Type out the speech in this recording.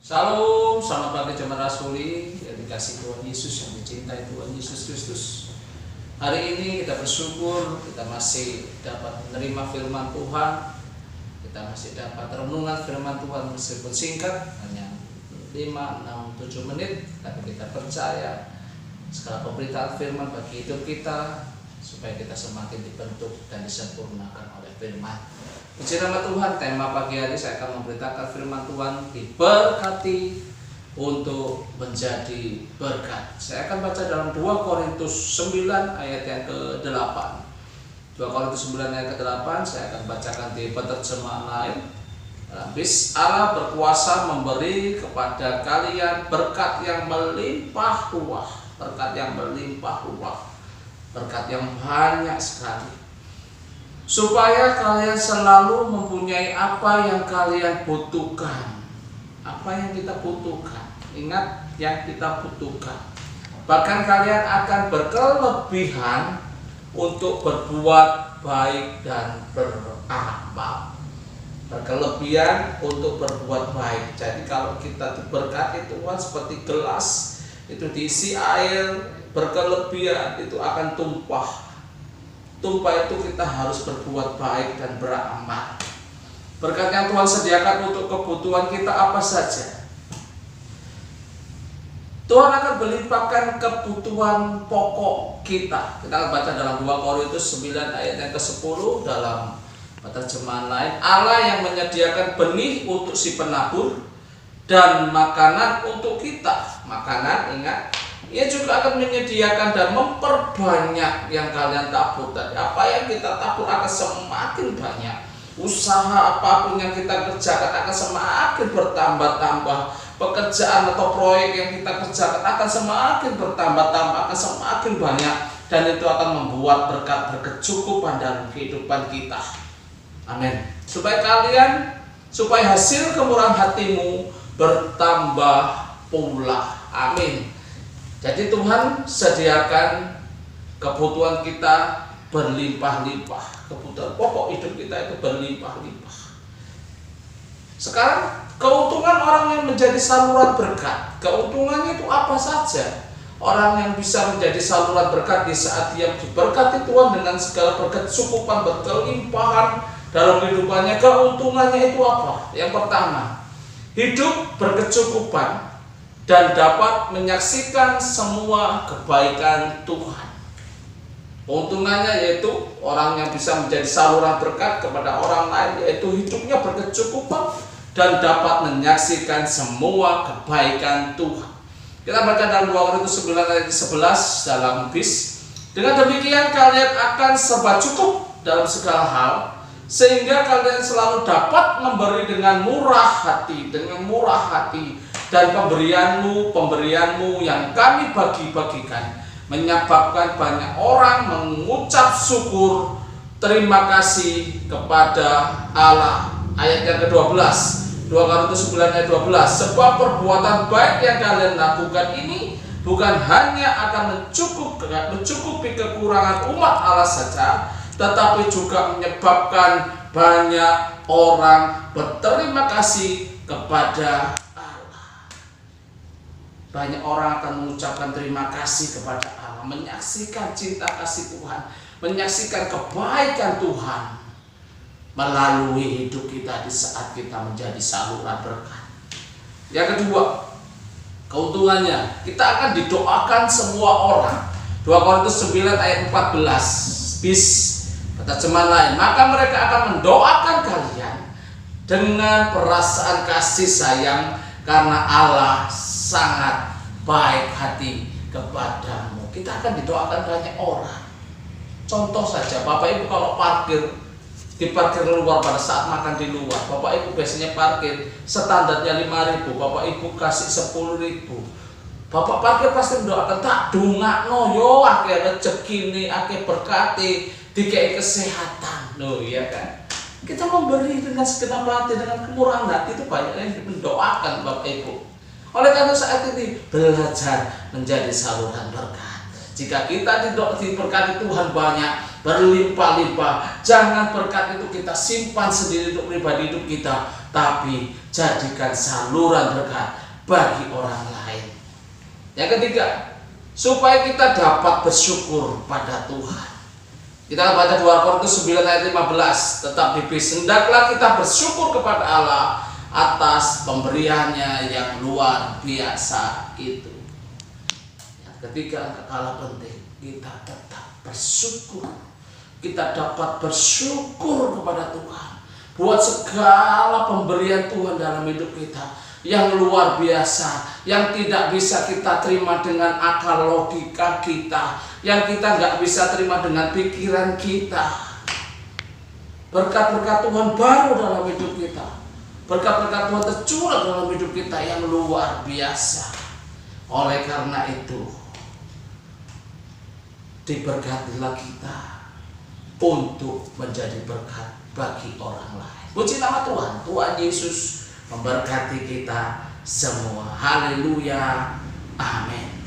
Shalom, selamat pagi jemaat Rasuli yang dikasih Tuhan Yesus, yang dicintai Tuhan Yesus Kristus. Hari ini kita bersyukur kita masih dapat menerima firman Tuhan. Kita masih dapat renungan firman Tuhan meskipun singkat, hanya 5, 6, 7 menit. Tapi kita percaya segala pemberitaan firman bagi hidup kita, supaya kita semakin dibentuk dan disempurnakan oleh firman. Puji nama Tuhan, tema pagi hari saya akan memberitakan firman Tuhan, diberkati untuk menjadi berkat. Saya akan baca dalam 2 Korintus 9 ayat yang ke-8. 2 Korintus 9 ayat ke-8, saya akan bacakan di penerjemahan lain. Habis Allah berkuasa memberi kepada kalian berkat yang melimpah ruah, berkat yang melimpah ruah, berkat yang banyak sekali, supaya kalian selalu mempunyai apa yang kalian butuhkan. Apa yang kita butuhkan, ingat yang kita butuhkan. Bahkan kalian akan berkelebihan untuk berbuat baik dan beramal. Berkelebihan untuk berbuat baik. Jadi kalau kita diberkati Tuhan seperti gelas itu diisi air, berkelebihan itu akan tumpah. Tumpah itu kita harus berbuat baik dan beramal. Berkat yang Tuhan sediakan untuk kebutuhan kita apa saja, Tuhan akan melimpahkan kebutuhan pokok kita. Kita akan baca dalam 2 Korintus 9 ayat yang ke-10 dalam terjemahan lain. Allah yang menyediakan benih untuk si penabur dan makanan untuk kita. Makanan, ingat, Ia juga akan menyediakan dan memperbanyak yang kalian tabur. Dan apa yang kita tabur akan semakin banyak. Usaha apapun yang kita kerjakan akan semakin bertambah-tambah. Pekerjaan atau proyek yang kita kerjakan akan semakin bertambah-tambah, akan semakin banyak. Dan itu akan membuat berkat berkecukupan dalam kehidupan kita. Amin. Supaya hasil kemurahan hatimu bertambah pula. Amin. Jadi Tuhan sediakan kebutuhan kita berlimpah-limpah. Kebutuhan pokok hidup kita itu berlimpah-limpah. Sekarang keuntungan orang yang menjadi saluran berkat. Keuntungannya itu apa saja? Orang yang bisa menjadi saluran berkat di saat dia diberkati Tuhan dengan segala berkecukupan, berkelimpahan dalam kehidupannya. Keuntungannya itu apa? Yang pertama, hidup berkecukupan dan dapat menyaksikan semua kebaikan Tuhan. Keuntungannya yaitu orang yang bisa menjadi saluran berkat kepada orang lain, yaitu hidupnya berkecukupan dan dapat menyaksikan semua kebaikan Tuhan. Kita baca dalam 2 Korintus 9 ayat 11 dalam bis. Dengan demikian kalian akan serba cukup dalam segala hal, sehingga kalian selalu dapat memberi dengan murah hati, dan pemberianmu yang kami bagi-bagikan menyebabkan banyak orang mengucap syukur terima kasih kepada Allah. Ayat yang ke-12, 2 Korintus 9 ayat 12, sebab perbuatan baik yang kalian lakukan ini bukan hanya akan mencukupi kekurangan umat Allah saja, tetapi juga menyebabkan banyak orang berterima kasih kepada Allah. Banyak orang akan mengucapkan terima kasih kepada Allah, menyaksikan cinta kasih Tuhan, menyaksikan kebaikan Tuhan melalui hidup kita di saat kita menjadi saluran berkat. Yang kedua, keuntungannya kita akan didoakan semua orang. 2 Korintus 9 ayat 14 bis terjemahan lain, maka mereka akan mendoakan kalian dengan perasaan kasih sayang karena Allah sangat baik hati kepadamu. Kita akan didoakan banyak orang. Contoh saja, Bapak Ibu kalau di parkir luar pada saat makan di luar, Bapak Ibu biasanya parkir standarnya 5.000, Bapak Ibu kasih 10.000. Bapak parkir pasti mendoakan, tak dongakno yo akeh rezeki, akeh berkati, dikei kesehatan. Loh iya kan? Kita memberi dengan segenap hati, dengan kemurahan hati, itu banyak yang mendoakan Bapak Ibu. Oleh karena saat ini belajar menjadi saluran berkat. Jika kita tidak diberkati Tuhan banyak, berlimpah-limpah, jangan berkat itu kita simpan sendiri untuk pribadi hidup kita, tapi jadikan saluran berkat bagi orang lain. Yang ketiga, supaya kita dapat bersyukur pada Tuhan. Kita baca 2 Korintus 9 ayat 15, tetap dibis, hendaklah kita bersyukur kepada Allah atas pemberiannya yang luar biasa itu. Yang ketiga, yang kalah penting, kita tetap bersyukur. Kita dapat bersyukur kepada Tuhan buat segala pemberian Tuhan dalam hidup kita yang luar biasa, yang tidak bisa kita terima dengan akal logika kita, yang kita nggak bisa terima dengan pikiran kita. Berkat-berkat Tuhan baru dalam hidup kita, berkat-berkat Tuhan tercurah dalam hidup kita yang luar biasa. Oleh karena itu, diberkatilah kita untuk menjadi berkat bagi orang lain. Puji nama Tuhan. Tuhan Yesus memberkati kita semua. Haleluya. Amin.